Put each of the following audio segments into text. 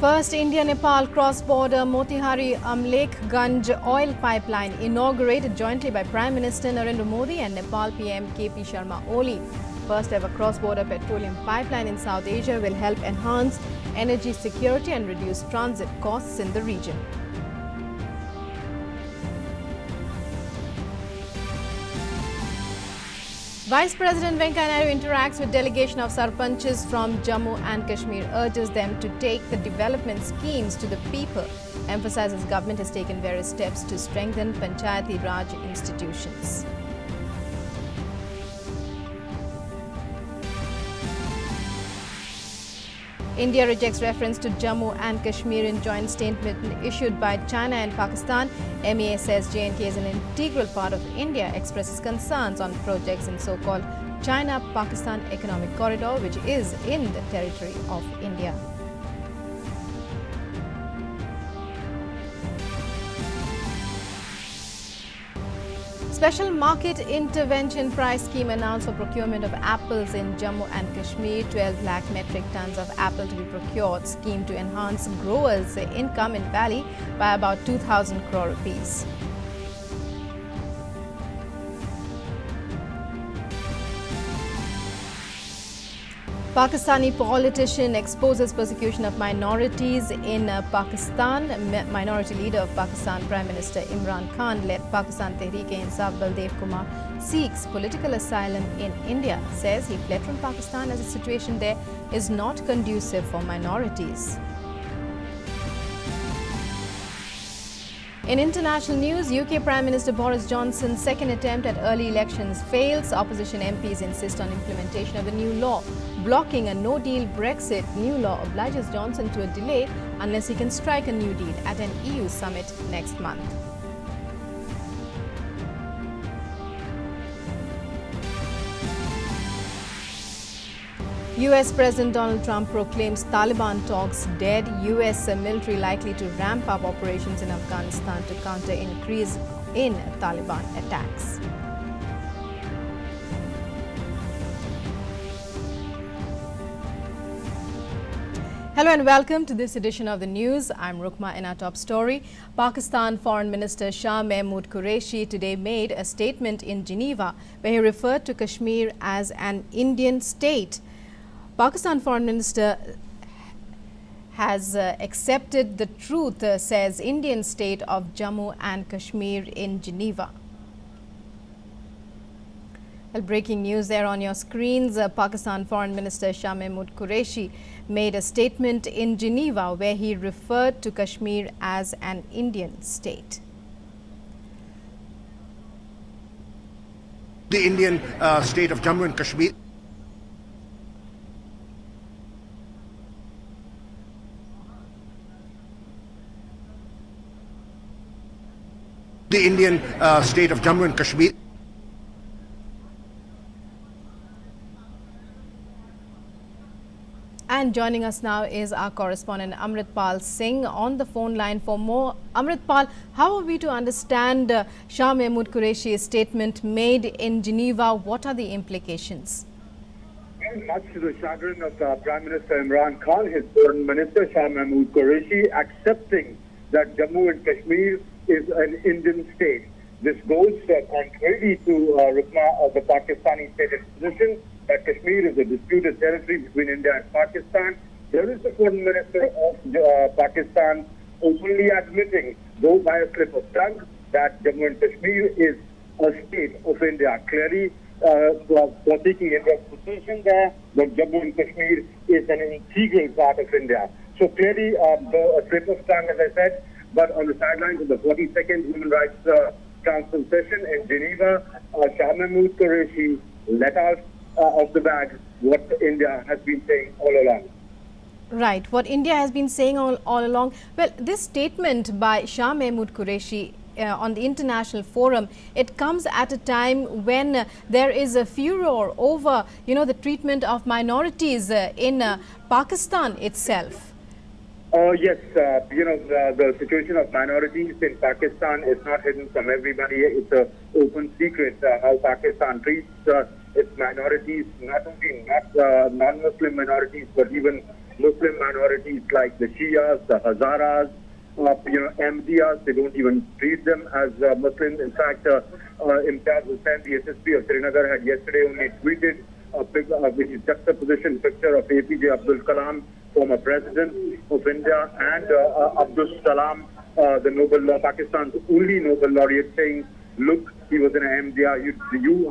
First India-Nepal cross-border Motihari-Amlekganj oil pipeline inaugurated jointly by Prime Minister Narendra Modi and Nepal PM KP Sharma Oli. First ever cross-border petroleum pipeline in South Asia will help enhance energy security and reduce transit costs in the region. Vice President Venkaiah Naidu interacts with delegation of Sarpanchs from Jammu and Kashmir, urges them to take the development schemes to the people, emphasizes government has taken various steps to strengthen Panchayati Raj institutions. India rejects reference to Jammu and Kashmir in joint statement issued by China and Pakistan. MEA says J&K is an integral part of India, expresses concerns on projects in so-called China-Pakistan Economic Corridor, which is in the territory of India. Special market intervention price scheme announced for procurement of apples in Jammu and Kashmir. 12 lakh metric tons of apple to be procured. Scheme to enhance growers' income in valley by about 2,000 crore rupees. Pakistani politician exposes persecution of minorities in Pakistan. Minority leader of Pakistan, Prime Minister Imran Khan, led Pakistan Tehreek-e-Insaf Baldev Kumar, seeks political asylum in India. Says he fled from Pakistan as the situation there is not conducive for minorities. In international news, UK Prime Minister Boris Johnson's second attempt at early elections fails. Opposition MPs insist on implementation of a new law. Blocking a no-deal Brexit, new law obliges Johnson to a delay unless he can strike a new deal at an EU summit next month. US President Donald Trump proclaims Taliban talks dead. US military likely to ramp up operations in Afghanistan to counter increase in Taliban attacks. Hello and welcome to this edition of the news. I'm Rukma. In our top story, Pakistan Foreign Minister Shah Mahmood Qureshi today made a statement in Geneva where he referred to Kashmir as an Indian state. Pakistan Foreign Minister has accepted the truth, says Indian state of Jammu and Kashmir in Geneva. Well, breaking news there on your screens. Pakistan Foreign Minister Shah Mahmood Qureshi made a statement in Geneva where he referred to Kashmir as an Indian state. The Indian state of Jammu and Kashmir. The Indian state of Jammu and Kashmir. And joining us now is our correspondent Amritpal Singh on the phone line for more. Amritpal, how are we to understand Shah Mahmood Qureshi's statement made in Geneva? What are the implications? Very much to the chagrin of Prime Minister Imran Khan, his foreign minister Shah Mahmood Qureshi accepting that Jammu and Kashmir is an Indian state. This goes contrary to the Pakistani stated position that Kashmir is a disputed territory between India and Pakistan. There is the foreign minister of Pakistan openly admitting, though by a slip of tongue, that Jammu and Kashmir is a state of India. Clearly, taking India's position there, that Jammu and Kashmir is an integral part of India. So clearly, a slip of tongue, as I said, but on the sidelines of the 42nd Human Rights Council session in Geneva, Shah Mahmood Qureshi let out of the bag what India has been saying all along. Right, what India has been saying all along. Well, this statement by Shah Mahmood Qureshi on the international forum, it comes at a time when there is a furor over, the treatment of minorities in Pakistan itself. Yes, the situation of minorities in Pakistan is not hidden from everybody. It's an open secret how Pakistan treats its minorities, not only non-Muslim minorities, but even Muslim minorities like the Shias, the Hazaras, MDRs. They don't even treat them as Muslims. In fact, Imtiaz Hussain, the SSP of Srinagar, had yesterday only tweeted which is juxtaposition picture of APJ Abdul Kalam, former president of India, and Abdul Salam, the Nobel Pakistan's only Nobel laureate, saying, look, he was an MDR.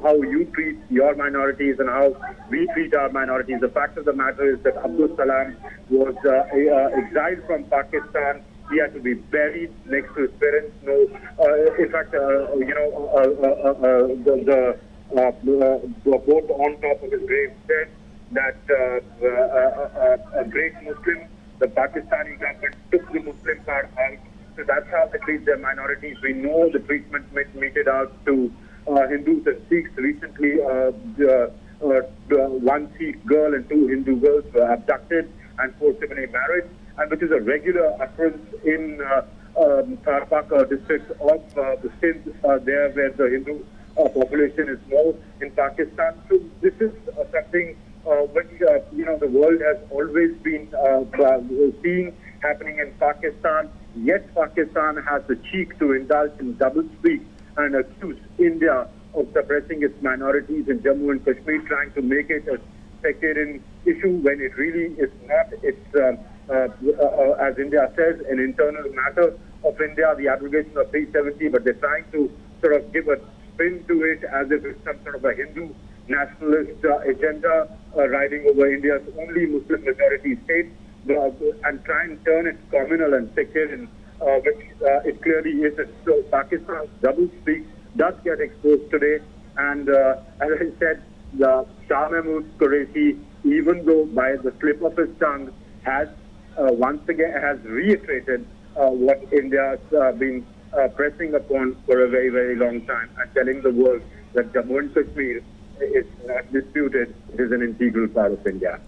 How you treat your minorities and how we treat our minorities. The fact of the matter is that Abdul Salam was exiled from Pakistan. He had to be buried next to his parents. In fact, the boat on top of his grave said that a great Muslim, the Pakistani government took the Muslim card out. So that's how they treat their minorities. We know the treatment meted out to Hindus and Sikhs. Recently, one Sikh girl and two Hindu girls were abducted and forcibly married, and which is a regular occurrence in Tharpak district of the Sindh, there where the Hindu population is more in Pakistan. So this is something which the world has always been seeing happening in Pakistan. Yet Pakistan has the cheek to indulge in doublespeak and accuse India of suppressing its minorities in Jammu and Kashmir, trying to make it a sectarian issue when it really is not. It's, as India says, an internal matter of India, the abrogation of 370, but they're trying to sort of give a spin to it as if it's some sort of a Hindu nationalist agenda riding over India's only Muslim majority state, and try and turn it communal and sectarian, which it clearly isn't. So Pakistan's doublespeak does get exposed today, and as I said, the Shah Mahmood Qureshi, even though by the slip of his tongue, has once again reiterated what India has been pressing upon for a very, very long time, and telling the world that Jammu and Kashmir is not disputed, it is an integral part of India.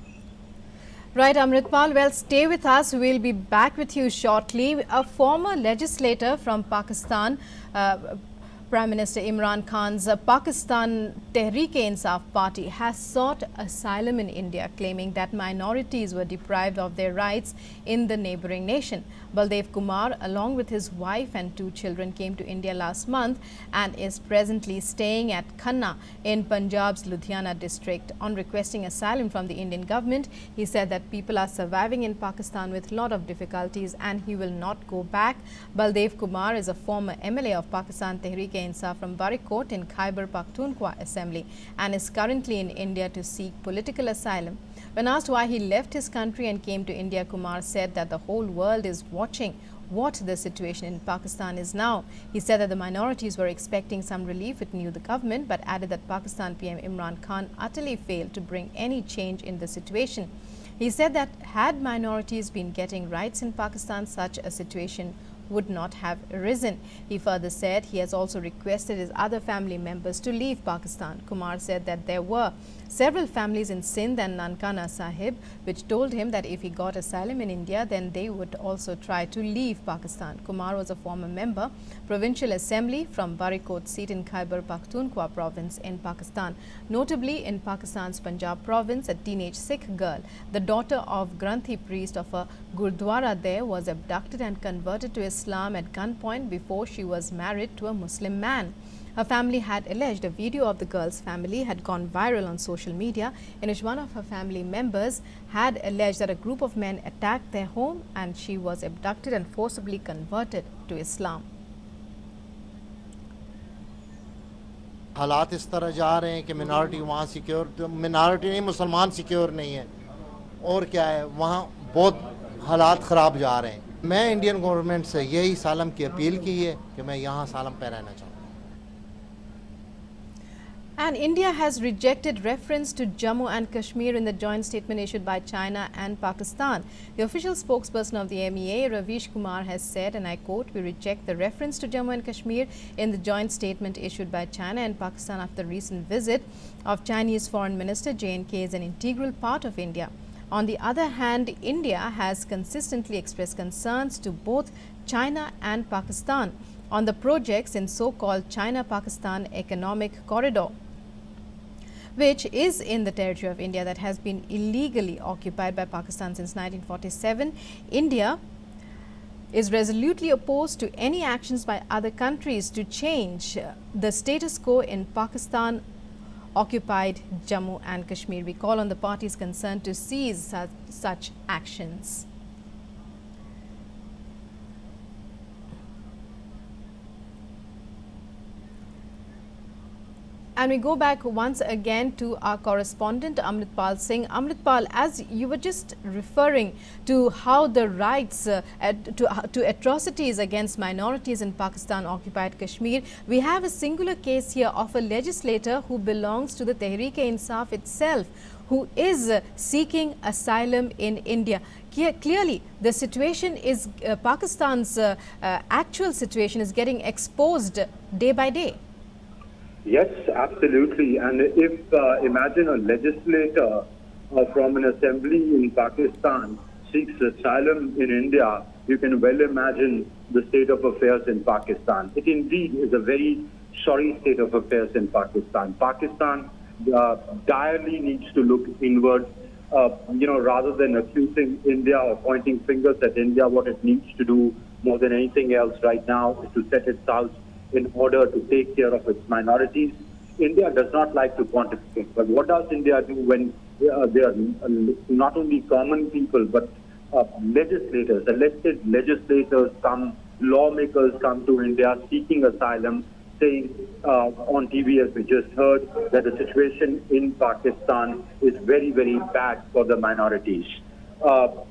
Right, Amritpal. Well, stay with us. We'll be back with you shortly. A former legislator from Pakistan, Prime Minister Imran Khan's Pakistan Tehreek-e-Insaf party has sought asylum in India, claiming that minorities were deprived of their rights in the neighboring nation. Baldev Kumar, along with his wife and two children, came to India last month and is presently staying at Khanna in Punjab's Ludhiana district. On requesting asylum from the Indian government, he said that people are surviving in Pakistan with a lot of difficulties and he will not go back. Baldev Kumar is a former MLA of Pakistan Tehreek-e-Insaf from Barikot in Khyber Pakhtunkhwa Assembly and is currently in India to seek political asylum. When asked why he left his country and came to India, Kumar said that the whole world is watching what the situation in Pakistan is now. He said that the minorities were expecting some relief with new government, but added that Pakistan PM Imran Khan utterly failed to bring any change in the situation. He said that had minorities been getting rights in Pakistan, such a situation would not have arisen. He further said he has also requested his other family members to leave Pakistan. Kumar said that there were several families in Sindh and Nankana Sahib which told him that if he got asylum in India, then they would also try to leave Pakistan. Kumar was a former member, Provincial Assembly from Barikot seat in Khyber Pakhtunkhwa province in Pakistan. Notably, in Pakistan's Punjab province, a teenage Sikh girl, the daughter of Granthi priest of a Gurdwara there, was abducted and converted to Islam at gunpoint before she was married to a Muslim man. Her family had alleged a video of the girl's family had gone viral on social media, in which one of her family members had alleged that a group of men attacked their home and she was abducted and forcibly converted to Islam. हालात इस तरह जा रहे हैं कि minority वहाँ secure, minority नहीं, मुसलमान सिक्योर नहीं है, और क्या है, वहाँ बहुत हालात ख़राब जा रहे हैं. मैं इंडियन गवर्नमेंट से यही सालम की अपील की है कि मैं यहाँ सालम पे रहना चाहूँ. And India has rejected reference to Jammu and Kashmir in the joint statement issued by China and Pakistan. The official spokesperson of the MEA, Ravish Kumar, has said, and I quote, "We reject the reference to Jammu and Kashmir in the joint statement issued by China and Pakistan after the recent visit of Chinese Foreign Minister. J&K is an integral part of India." On the other hand, India has consistently expressed concerns to both China and Pakistan on the projects in so-called China-Pakistan Economic Corridor. which is in the territory of India that has been illegally occupied by Pakistan since 1947. India is resolutely opposed to any actions by other countries to change the status quo in Pakistan occupied Jammu and Kashmir. We call on the parties concerned to cease such actions. And we go back once again to our correspondent Amritpal Singh. Amritpal, as you were just referring to how the rights to atrocities against minorities in Pakistan occupied Kashmir, we have a singular case here of a legislator who belongs to the Tehreek-e-Insaf itself, who is seeking asylum in India. Clearly, the situation is Pakistan's actual situation is getting exposed day by day. Yes, absolutely. And if imagine a legislator from an assembly in Pakistan seeks asylum in India, you can well imagine the state of affairs in Pakistan. It indeed is a very sorry state of affairs in Pakistan. Pakistan direly needs to look inward, rather than accusing India or pointing fingers at India. What it needs to do more than anything else right now is to set itself in order to take care of its minorities. India does not like to pontificate, but what does India do when they are not only common people, but legislators, elected legislators come, lawmakers come to India seeking asylum, saying on TV, as we just heard, that the situation in Pakistan is very, very bad for the minorities.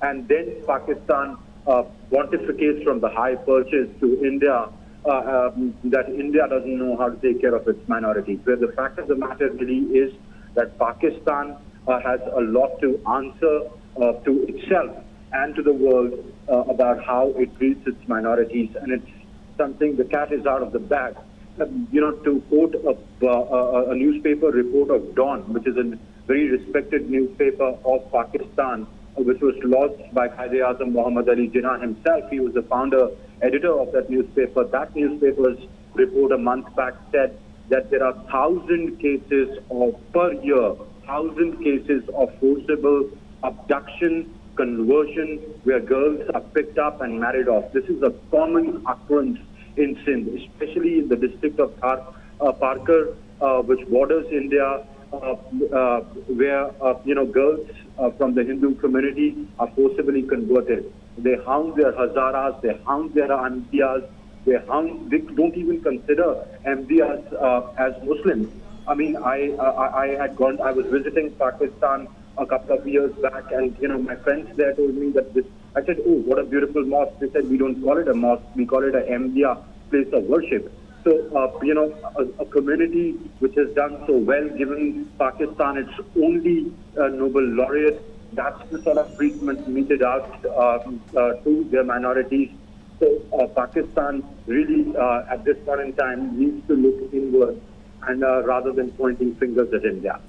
And then Pakistan pontificates from the high perches to India that India doesn't know how to take care of its minorities. Where the fact of the matter really is that Pakistan has a lot to answer to itself and to the world about how it treats its minorities, and it's something, the cat is out of the bag. To quote a newspaper report of Dawn, which is a very respected newspaper of Pakistan, which was launched by Quaid-e-Azam Muhammad Ali Jinnah himself. He was the founder, editor of that newspaper. That newspaper's report a month back said that there are 1,000 cases per year, 1,000 cases of forcible abduction, conversion, where girls are picked up and married off. This is a common occurrence in Sindh, especially in the district of Parker, which borders India, where girls from the Hindu community are forcibly converted. They hound their Hazaras, they hound their Ahmadiyas, they don't even consider Ahmadiyas as Muslims. I mean, I was visiting Pakistan a couple of years back, and my friends there told me that this. I said, "Oh, what a beautiful mosque." They said, "We don't call it a mosque, we call it a Ahmadiyya place of worship." So, a community which has done so well, given Pakistan its only Nobel laureate, that's the sort of treatment meted out to their minorities. So, Pakistan really, at this point in time, needs to look inward and rather than pointing fingers at India.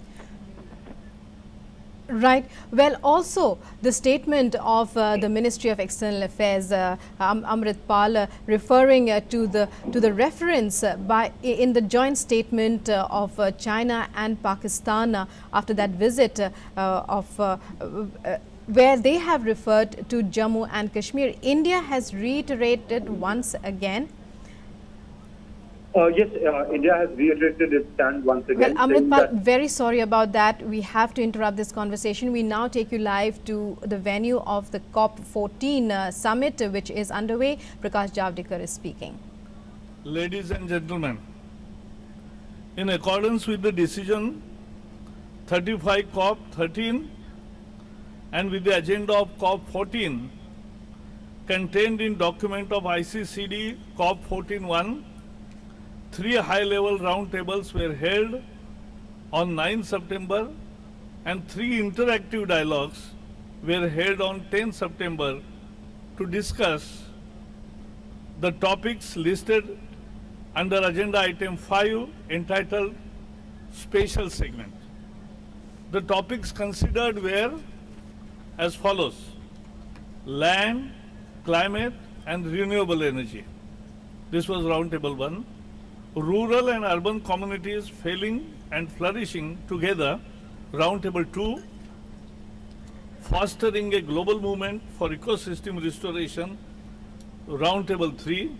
Right. Well, also the statement of the Ministry of External Affairs, Amritpal, referring to the reference in the joint statement of China and Pakistan after that visit where they have referred to Jammu and Kashmir. India has reiterated once again. Yes, India has reiterated its stand once again. Well, Amritpal, very sorry about that. We have to interrupt this conversation. We now take you live to the venue of the COP14 summit, which is underway. Prakash Javadekar is speaking. Ladies and gentlemen, in accordance with the decision 35 COP13 and with the agenda of COP14 contained in document of ICCD COP14-1, 3 high-level roundtables were held on 9 September and 3 interactive dialogues were held on 10 September to discuss the topics listed under agenda item 5 entitled Special Segment. The topics considered were as follows: land, climate and renewable energy. This was roundtable 1. Rural and urban communities failing and Flourishing Together, Roundtable 2, Fostering a Global Movement for Ecosystem Restoration, Roundtable 3,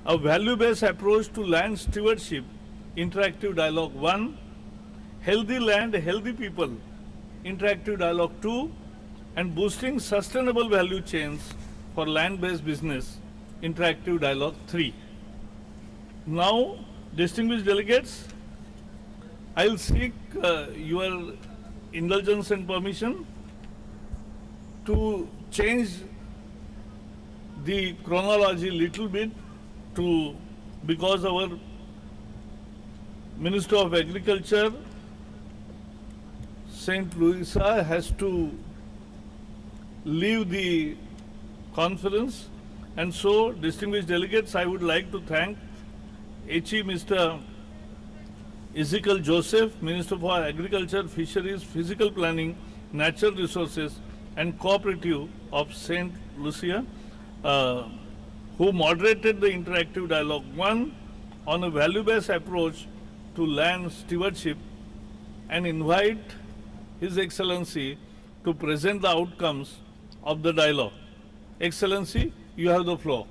A Value-Based Approach to Land Stewardship, Interactive Dialogue 1, Healthy Land, Healthy People, Interactive Dialogue 2, and Boosting Sustainable Value Chains for Land-Based Business, Interactive Dialogue 3. Now, distinguished delegates, I'll seek your indulgence and permission to change the chronology little bit because our Minister of Agriculture, St. Louisa, has to leave the conference, and so, distinguished delegates, I would like to thank HE Mr. Ezekiel Joseph, Minister for Agriculture, Fisheries, Physical Planning, Natural Resources and Cooperative of St. Lucia, who moderated the Interactive Dialogue 1 on a value-based approach to land stewardship, and invite His Excellency to present the outcomes of the dialogue. Excellency, you have the floor.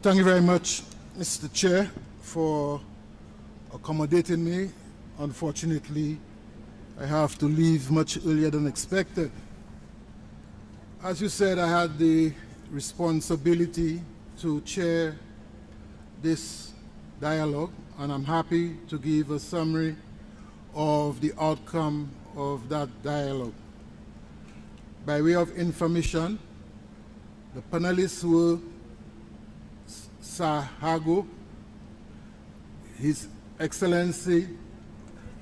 Thank you very much, Mr. Chair, for accommodating me. Unfortunately, I have to leave much earlier than expected. As you said, I had the responsibility to chair this dialogue, and I'm happy to give a summary of the outcome of that dialogue. By way of information, the panelists were Sahago, His Excellency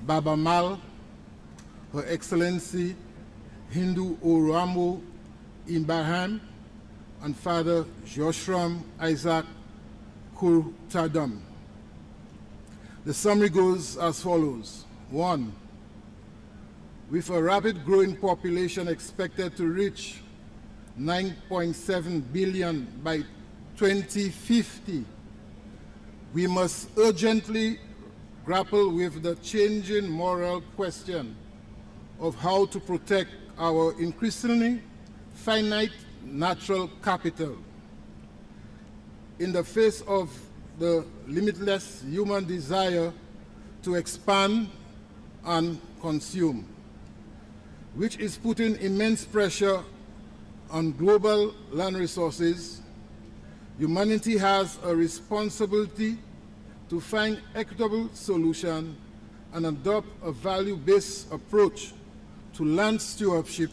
Baba Mal, Her Excellency Hindu Oramo Ibrahim, and Father Joshram Isaac Kurtadam. The summary goes as follows. 1. With a rapid growing population expected to reach 9.7 billion by 2050, we must urgently grapple with the changing moral question of how to protect our increasingly finite natural capital in the face of the limitless human desire to expand and consume, which is putting immense pressure on global land resources. Humanity has a responsibility to find equitable solution and adopt a value-based approach to land stewardship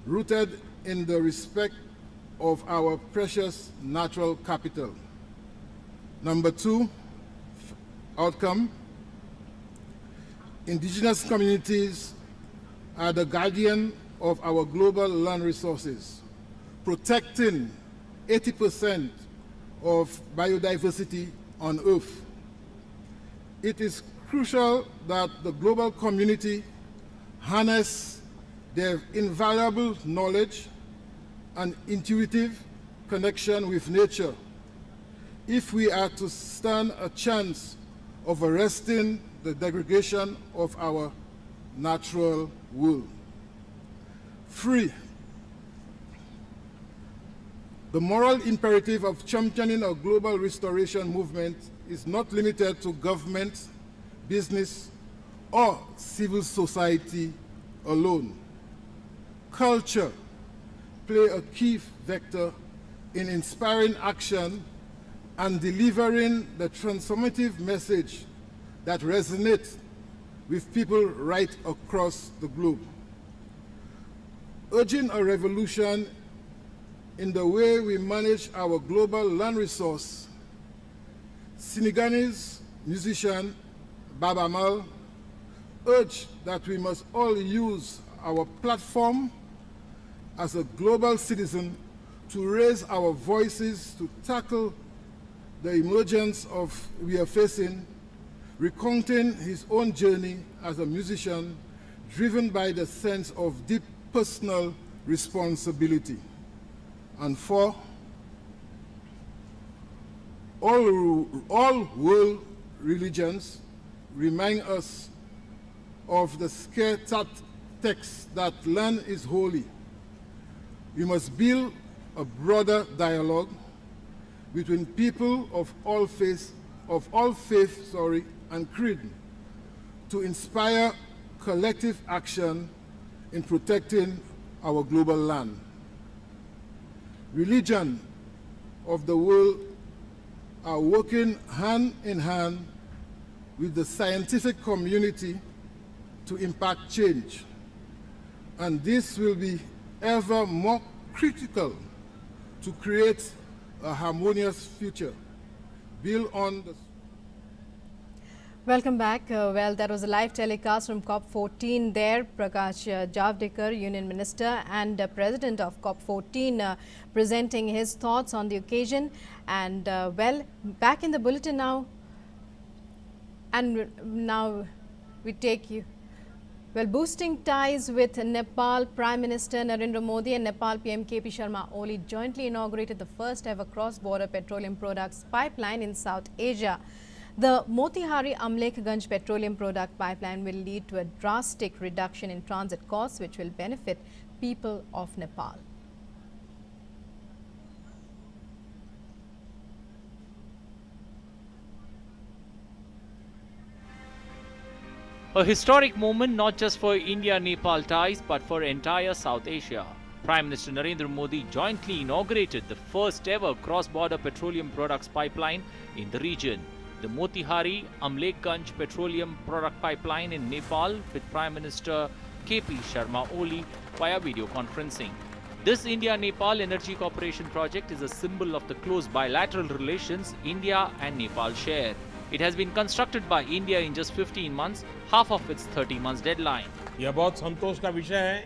rooted in the respect of our precious natural capital. Number 2, outcome. Indigenous communities are the guardian of our global land resources, protecting 80% of biodiversity on Earth. It is crucial that the global community harness their invaluable knowledge and intuitive connection with nature if we are to stand a chance of arresting the degradation of our natural world. 3. The moral imperative of championing a global restoration movement is not limited to government, business, or civil society alone. Culture plays a key vector in inspiring action and delivering the transformative message that resonates with people right across the globe. Urging a revolution in the way we manage our global land resource, Senegalese musician Baba Mal urged that we must all use our platform as a global citizen to raise our voices to tackle the emergence of we are facing, recounting his own journey as a musician driven by the sense of deep personal responsibility. And 4, all world religions remind us of the scare text that land is holy. We must build a broader dialogue between people of all faiths, and creed to inspire collective action in protecting our global land. Religion of the world are working hand in hand with the scientific community to impact change, and this will be ever more critical to create a harmonious future built on the... Welcome back. Well, that was a live telecast from COP14 there. Prakash Javadekar, Union Minister and President of COP14, presenting his thoughts on the occasion. And well, back in the bulletin now. And now we take you. Well, boosting ties with Nepal, Prime Minister Narendra Modi and Nepal PM KP Sharma Oli jointly inaugurated the first ever cross-border petroleum products pipeline in South Asia. The Motihari-Amlekganj petroleum product pipeline will lead to a drastic reduction in transit costs, which will benefit people of Nepal. A historic moment not just for India-Nepal ties but for entire South Asia. Prime Minister Narendra Modi jointly inaugurated the first ever cross-border petroleum products pipeline in the region. The Motihari-Amlekganj petroleum product pipeline in Nepal with Prime Minister KP Sharma Oli via video conferencing. This India-Nepal Energy Cooperation project is a symbol of the close bilateral relations India and Nepal share. It has been constructed by India in just 15 months, half of its 30 months deadline. यह बहुत संतोष का विषय है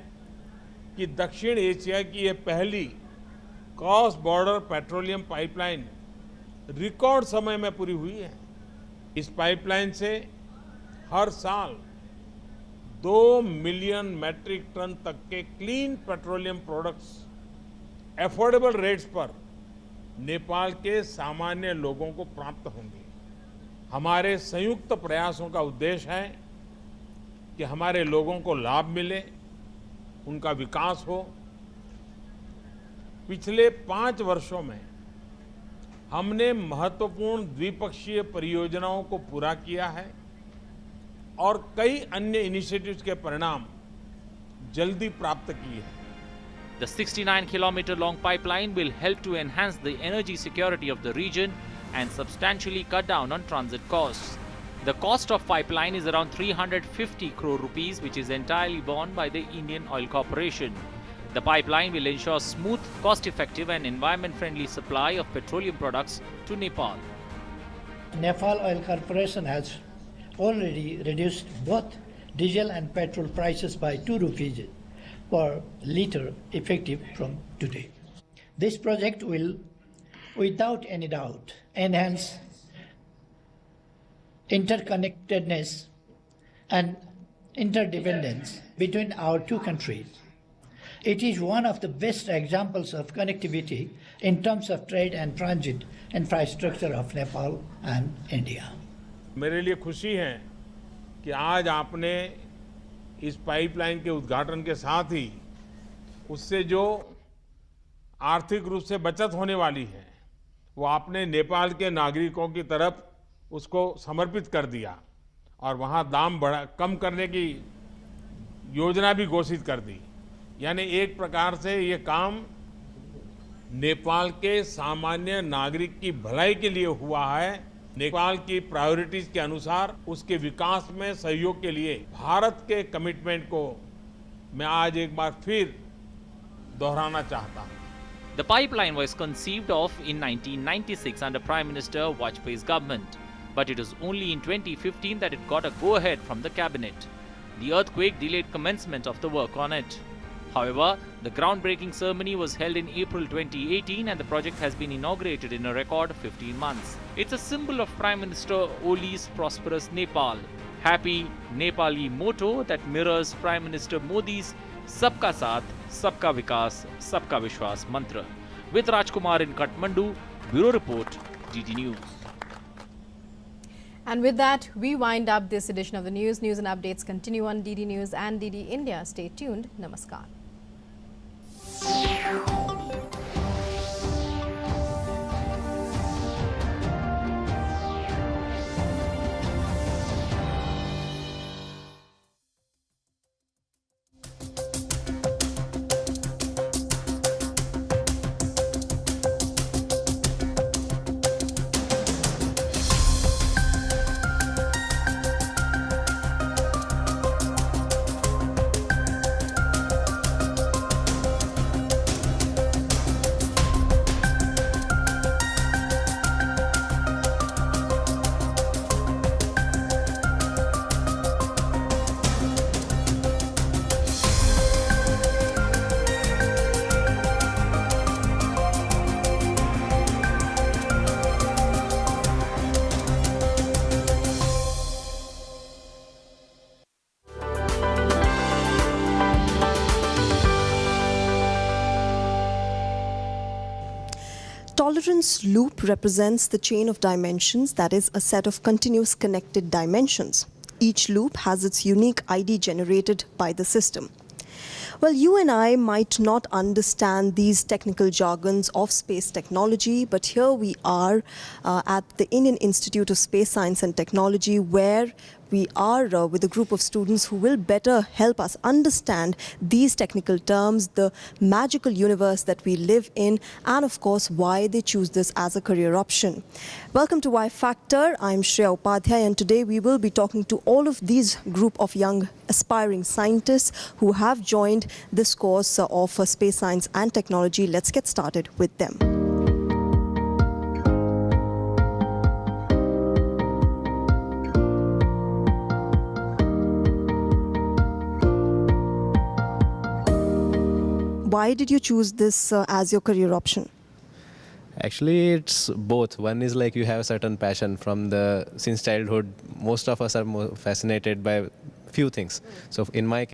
कि दक्षिण Asia की यह पहली cross border petroleum pipeline record समय में पूरी हुई है। इस पाइपलाइन से हर साल 2 मिलियन मैट्रिक टन तक के clean petroleum products affordable rates पर नेपाल के सामान्य लोगों को प्राप्त होंगे। हमारे संयुक्त प्रयासों का उद्देश्य है कि हमारे लोगों को लाभ मिले, उनका विकास हो। पिछले 5 वर्षों में हमने महत्वपूर्ण द्विपक्षीय परियोजनाओं को पूरा किया है और कई अन्य इनिशिएटिव्स के परिणाम जल्दी प्राप्त किए हैं। The 69-kilometer long pipeline will help to enhance the energy security of the region and substantially cut down on transit costs. The cost of pipeline is around 350 crore rupees, which is entirely borne by the Indian Oil Corporation. The pipeline will ensure smooth, cost-effective and environment-friendly supply of petroleum products to Nepal. Nepal Oil Corporation has already reduced both diesel and petrol prices by 2 rupees per litre effective from today. This project will, without any doubt, enhance interconnectedness and interdependence between our two countries. It is one of the best examples of connectivity in terms of trade and transit infrastructure of Nepal and India. मेरे लिए खुशी है कि आज आपने इस pipeline के उद्घाटन के साथ ही उससे जो आर्थिक रूप से बचत होने वाली है वो आपने नेपाल के नागरिकों की तरफ उसको समर्पित कर दिया और वहाँ दाम कम करने की योजना भी घोषित कर दी। यानी एक प्रकार से ये काम नेपाल के सामान्य नागरिक की भलाई के लिए हुआ है। नेपाल की प्रायोरिटीज के अनुसार उसके विकास में सहयोग के लिए भारत के कमिटमेंट को मैं आज एक बार फिर दोहराना चाहता हूं। The pipeline was conceived of in 1996 under Prime Minister Vajpayee's government, but it was only in 2015 that it got a go-ahead from the cabinet. The earthquake delayed commencement of the work on it. However, the groundbreaking ceremony was held in April 2018 and the project has been inaugurated in a record 15 months. It's a symbol of Prime Minister Oli's prosperous Nepal. Happy Nepali motto that mirrors Prime Minister Modi's Sabka Saath, Sabka Vikas, Sabka Vishwas mantra. With Rajkumar in Kathmandu, Bureau Report, DD News. And with that, we wind up this edition of the news. News and updates continue on DD News and DD India. Stay tuned. Namaskar. Tolerance loop represents the chain of dimensions, that is, a set of continuous connected dimensions. Each loop has its unique ID generated by the system. Well, you and I might not understand these technical jargons of space technology, but here we are at the Indian Institute of Space Science and Technology, where we are with a group of students who will better help us understand these technical terms, the magical universe that we live in, and of course, why they choose this as a career option. Welcome to Y Factor. I'm Shreya Upadhyay, and today we will be talking to all of these group of young aspiring scientists who have joined this course of space science and technology. Let's get started with them. Why did you choose this as your career option? Actually, it's both. One is like you have a certain passion since childhood. Most of us are fascinated by few things. So in my